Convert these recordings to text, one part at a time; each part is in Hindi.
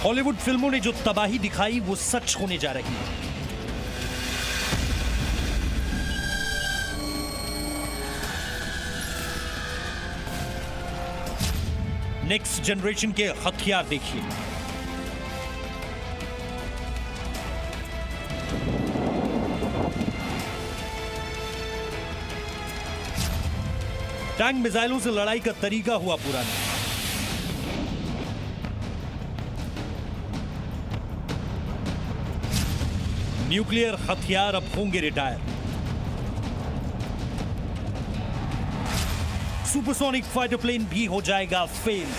हॉलीवुड फिल्मों ने जो तबाही दिखाई वो सच होने जा रही है। नेक्स्ट जनरेशन के हथियार देखिए। टैंक मिसाइलों से लड़ाई का तरीका हुआ पुराना। न्यूक्लियर हथियार अब होंगे रिटायर। सुपरसोनिक फाइटर प्लेन भी हो जाएगा फेल।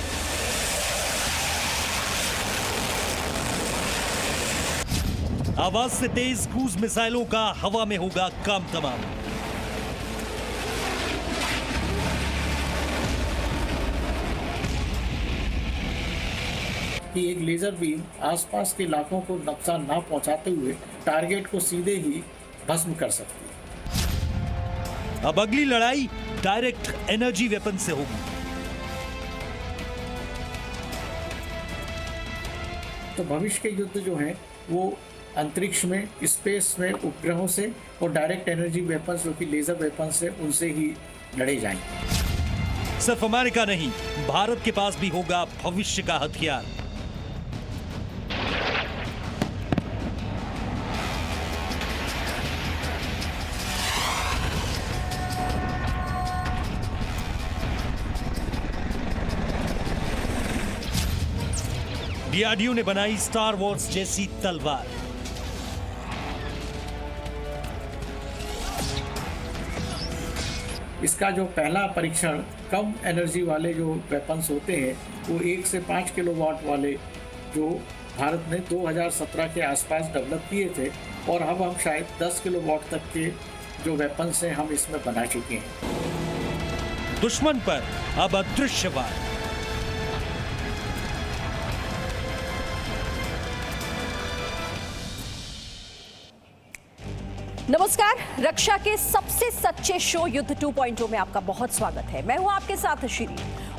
आवाज से तेज क्रूज मिसाइलों का हवा में होगा काम तमाम। कि एक लेजर बीम आसपास के इलाकों को नुकसान ना पहुंचाते हुए टारगेट को सीधे ही भस्म कर सकती है। अब अगली लड़ाई डायरेक्ट एनर्जी वेपन से होगी। तो भविष्य के युद्ध जो हैं वो अंतरिक्ष में, स्पेस में, उपग्रहों से और डायरेक्ट एनर्जी वेपन्स जो कि लेजर वेपन्स है उनसे ही लड़े जाएंगे। सिर्फ अमेरिका नहीं, भारत के पास भी होगा भविष्य का हथियार। डीआरडीओ ने बनाई स्टार वॉर्स जैसी तलवार। इसका जो पहला परीक्षण कम एनर्जी वाले जो वेपन्स होते हैं वो 1 से 5 किलोवाट वाले जो भारत ने 2017 के आसपास डेवलप किए थे और अब हम शायद 10 किलोवाट तक के जो वेपन्स हैं हम इसमें बना चुके हैं। दुश्मन पर अब अदृश्य वार। नमस्कार, रक्षा के सबसे सच्चे शो युद्ध 2.0 में आपका बहुत स्वागत है। मैं हूं आपके साथ श्री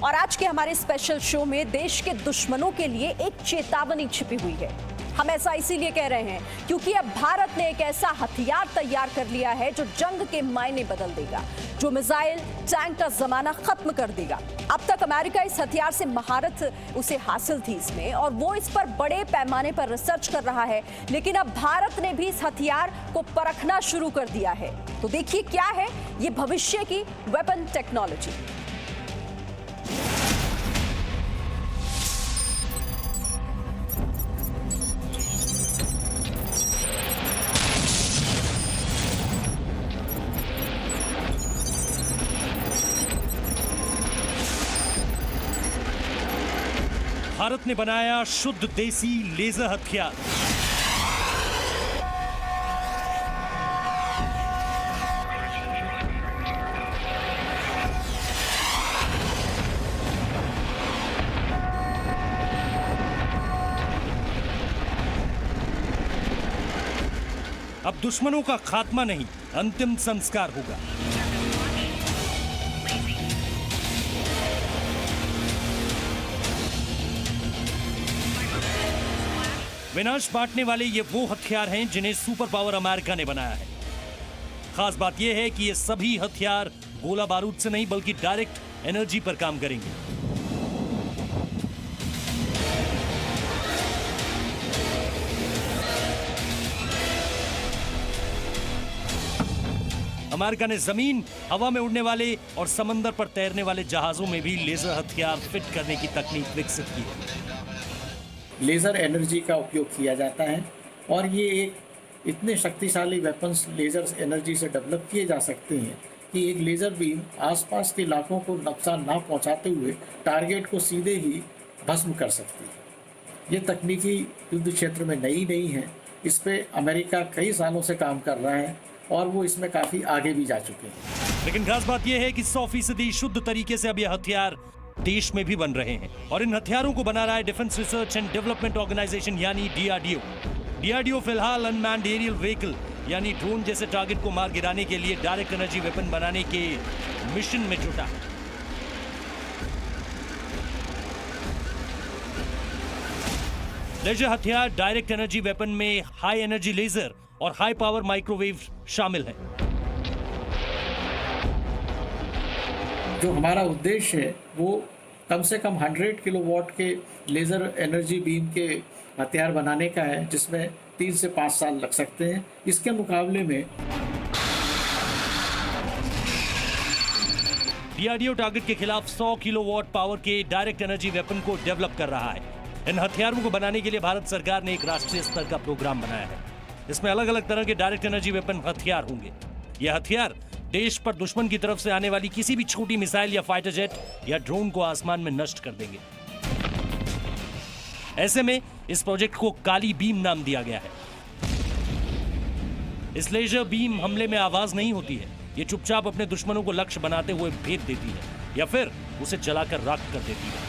और आज के हमारे स्पेशल शो में देश के दुश्मनों के लिए एक चेतावनी छिपी हुई है। हम ऐसा इसीलिए कह रहे हैं क्योंकि अब भारत ने एक ऐसा हथियार तैयार कर लिया है जो जंग के मायने बदल देगा, जो मिसाइल टैंक का जमाना खत्म कर देगा। अब तक अमेरिका इस हथियार से महारत उसे हासिल थी इसमें और वो इस पर बड़े पैमाने पर रिसर्च कर रहा है, लेकिन अब भारत ने भी इस हथियार को परखना शुरू कर दिया है। तो देखिए क्या है ये भविष्य की वेपन टेक्नोलॉजी। भारत ने बनाया शुद्ध देसी लेजर हथियार। अब दुश्मनों का खात्मा नहीं, अंतिम संस्कार होगा। विनाश बांटने वाले ये वो हथियार हैं जिन्हें सुपर पावर अमेरिका ने बनाया है। खास बात यह है कि ये सभी हथियार गोला बारूद से नहीं बल्कि डायरेक्ट एनर्जी पर काम करेंगे। अमेरिका ने जमीन, हवा में उड़ने वाले और समंदर पर तैरने वाले जहाजों में भी लेजर हथियार फिट करने की तकनीक विकसित की है। लेज़र एनर्जी का उपयोग किया जाता है और ये एक इतने शक्तिशाली वेपन्स लेज़र एनर्जी से डेवलप किए जा सकते हैं कि एक लेज़र बीम आसपास के इलाकों को नुकसान ना पहुंचाते हुए टारगेट को सीधे ही भस्म कर सकती है। ये तकनीकी युद्ध क्षेत्र में नई नहीं है, इस पे अमेरिका कई सालों से काम कर रहा है और वो इसमें काफ़ी आगे भी जा चुके हैं। लेकिन खास बात यह है कि 100% शुद्ध तरीके से अब यह हथियार देश में भी बन रहे हैं और इन हथियारों को बना रहा है defence research and development organisation यानी डीआरडीओ। डीआरडीओ फिलहाल अनमैन्ड एरियल व्हीकल यानी ड्रोन जैसे टारगेट को मार गिराने के लिए डायरेक्ट एनर्जी वेपन बनाने के मिशन में जुटा है। लेजर हथियार डायरेक्ट एनर्जी वेपन में हाई एनर्जी लेजर और हाई पावर माइक्रोवेव शामिल है। जो हमारा उद्देश्य है वो कम से कम 100 किलोवाट के लेज़र एनर्जी बीम के हथियार बनाने का है, जिसमें 3 से 5 साल लग सकते हैं। इसके मुकाबले में डीआरडीओ टारगेट के खिलाफ 100 किलोवाट पावर के डायरेक्ट एनर्जी वेपन को डेवलप कर रहा है। इन हथियारों को बनाने के लिए भारत सरकार ने एक राष्ट्रीय स्तर का प्रोग्राम बनाया है। इसमें अलग अलग तरह के डायरेक्ट एनर्जी वेपन हथियार होंगे। यह हथियार देश पर दुश्मन की तरफ से आने वाली किसी भी छोटी मिसाइल या फाइटर जेट या ड्रोन को आसमान में नष्ट कर देंगे। ऐसे में इस प्रोजेक्ट को काली बीम नाम दिया गया है। इस लेजर बीम हमले में आवाज नहीं होती है, ये चुपचाप अपने दुश्मनों को लक्ष्य बनाते हुए भेद देती है या फिर उसे जलाकर राख कर देती है।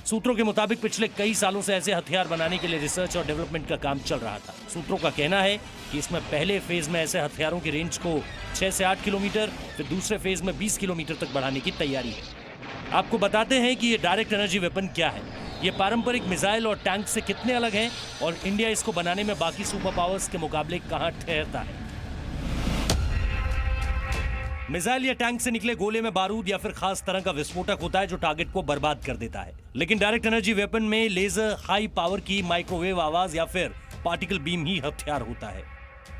सूत्रों के मुताबिक पिछले कई सालों से ऐसे हथियार बनाने के लिए रिसर्च और डेवलपमेंट का काम चल रहा था। सूत्रों का कहना है कि इसमें पहले फेज में ऐसे हथियारों की रेंज को 6 से 8 किलोमीटर, फिर दूसरे फेज में 20 किलोमीटर तक बढ़ाने की तैयारी है। आपको बताते हैं कि ये डायरेक्ट एनर्जी वेपन क्या है, ये पारंपरिक मिसाइल और टैंक से कितने अलग हैं और इंडिया इसको बनाने में बाकी सुपर पावर्स के मुकाबले कहां ठहरता है। मिसाइल या टैंक से निकले गोले में बारूद या फिर खास तरह का विस्फोटक होता है जो टारगेट को बर्बाद कर देता है। लेकिन डायरेक्ट एनर्जी वेपन में लेजर, हाई पावर की माइक्रोवेव आवाज या फिर पार्टिकल बीम ही हथियार होता है।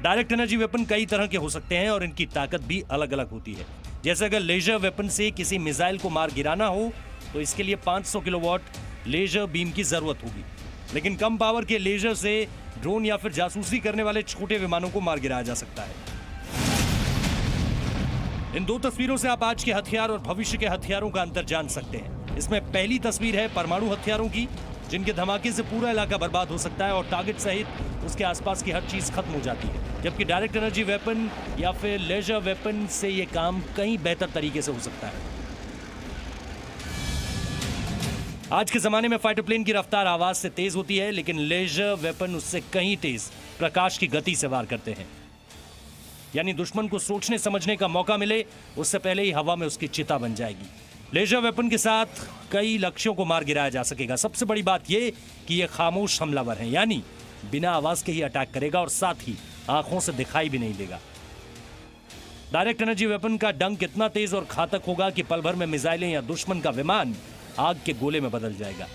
डायरेक्ट एनर्जी वेपन कई तरह के हो सकते हैं और इनकी ताकत भी अलग अलग होती है। जैसे अगर लेजर वेपन से किसी मिसाइल को मार गिराना हो तो इसके लिए 500 किलोवाट लेजर बीम की जरूरत होगी। लेकिन कम पावर के लेजर से ड्रोन या फिर जासूसी करने वाले छोटे विमानों को मार गिराया जा सकता है। इन दो तस्वीरों से आप आज के हथियार और भविष्य के हथियारों का अंतर जान सकते हैं। इसमें पहली तस्वीर है परमाणु हथियारों की, जिनके धमाके से पूरा इलाका बर्बाद हो सकता है और टारगेट सहित उसके आसपास की हर चीज खत्म हो जाती है। जबकि डायरेक्ट एनर्जी वेपन या फिर लेजर वेपन से यह काम कहीं बेहतर तरीके से हो सकता है। आज के जमाने में फाइटर प्लेन की रफ्तार आवाज से तेज होती है, लेकिन लेजर वेपन उससे कहीं तेज प्रकाश की गति से वार करते हैं। यानी दुश्मन को सोचने समझने का मौका मिले उससे पहले ही हवा में उसकी चिता बन जाएगी। लेजर वेपन के साथ कई लक्ष्यों को मार गिराया जा सकेगा। सबसे बड़ी बात यह कि यह खामोश हमलावर है, यानी बिना आवाज के ही अटैक करेगा और साथ ही आंखों से दिखाई भी नहीं देगा। डायरेक्ट एनर्जी वेपन का डंक इतना तेज और घातक होगा कि पल भर में मिसाइलें या दुश्मन का विमान आग के गोले में बदल जाएगा।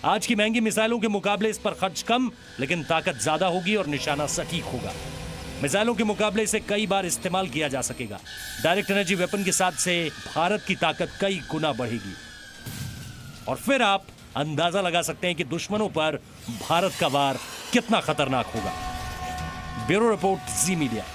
आज की महंगी मिसाइलों के मुकाबले इस पर खर्च कम, लेकिन ताकत ज्यादा होगी और निशाना सटीक होगा। मिसाइलों के मुकाबले इसे कई बार इस्तेमाल किया जा सकेगा। डायरेक्ट एनर्जी वेपन के साथ से भारत की ताकत कई गुना बढ़ेगी और फिर आप अंदाजा लगा सकते हैं कि दुश्मनों पर भारत का वार कितना खतरनाक होगा। ब्यूरो रिपोर्ट, जी मीडिया।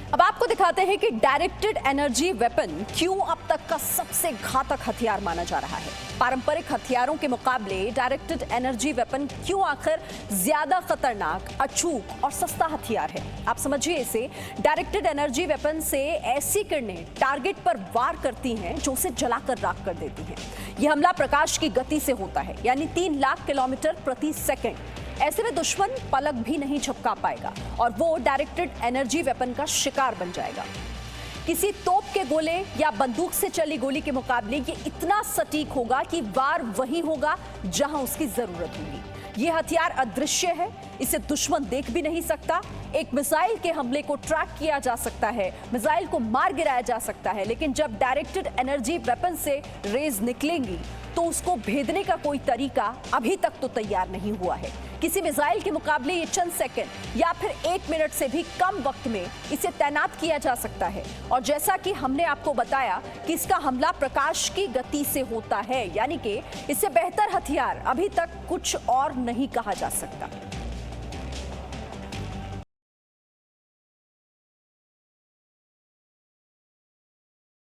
अब आपको दिखाते हैं कि डायरेक्टेड एनर्जी वेपन क्यों अब तक का सबसे घातक हथियार माना जा रहा है। पारंपरिक हथियारों के मुकाबले डायरेक्टेड एनर्जी वेपन क्यों आखिर ज्यादा खतरनाक, अचूक और सस्ता हथियार है। आप समझिए इसे। डायरेक्टेड एनर्जी वेपन से ऐसी किरणें टारगेट पर वार करती हैं जो उसे जलाकर राख कर देती हैं। यह हमला प्रकाश की गति से होता है, यानी 3 लाख किलोमीटर प्रति सेकंड। ऐसे में दुश्मन पलक भी नहीं झपका पाएगा और वो डायरेक्टेड एनर्जी वेपन का शिकार बन जाएगा। किसी तोप के गोले या बंदूक से चली गोली के मुकाबले ये इतना सटीक होगा कि वार वहीं होगा जहां उसकी जरूरत होगी। ये हथियार अदृश्य है, इसे दुश्मन देख भी नहीं सकता। एक मिसाइल के हमले को ट्रैक किया जा सकता है, मिसाइल को मार गिराया जा सकता है, लेकिन जब डायरेक्टेड एनर्जी वेपन से रेज निकलेंगी तो उसको भेदने का कोई तरीका अभी तक तो तैयार नहीं हुआ है। किसी मिसाइल के मुकाबले ये चंद सेकंड या फिर 1 मिनट से भी कम वक्त में इसे तैनात किया जा सकता है। और जैसा कि हमने आपको बताया कि इसका हमला प्रकाश की गति से होता है, यानी कि इससे बेहतर हथियार अभी तक कुछ और नहीं कहा जा सकता।